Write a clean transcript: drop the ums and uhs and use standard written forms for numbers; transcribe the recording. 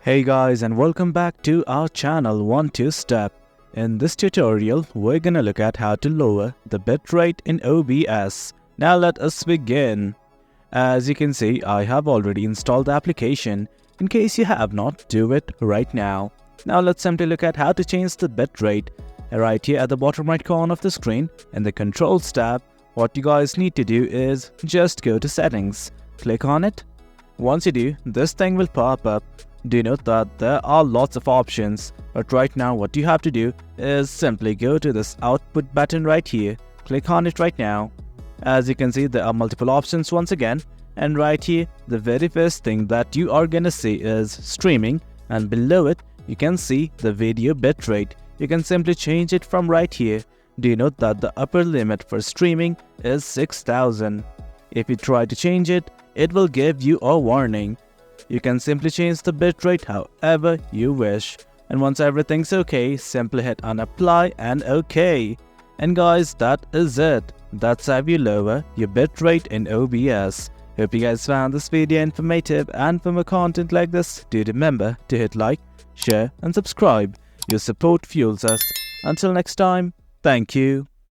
Hey guys, and welcome back to our channel 1-2 Step. In this tutorial, we're gonna look at how to lower the bitrate in OBS. Now let us begin. As you can see, I have already installed the application. In case you have not, do it right now. Now let's simply look at how to change the bitrate. Right here at the bottom right corner of the screen, in the Controls tab, what you guys need to do is just go to Settings. Click on it. Once you do, this thing will pop up. Do note that there are lots of options, but right now what you have to do is simply go to this output button right here. Click on it right now. As you can see, there are multiple options once again, and right here the very first thing that you are gonna see is streaming, and below it you can see the video bitrate. You can simply change it from right here. Do note that the upper limit for streaming is 6000. If you try to change it, it will give you a warning. You can simply change the bitrate however you wish. And once everything's okay, simply hit on apply and OK. And guys, that is it. That's how you lower your bitrate in OBS. Hope you guys found this video informative, and for more content like this, do remember to hit like, share and subscribe. Your support fuels us. Until next time, thank you.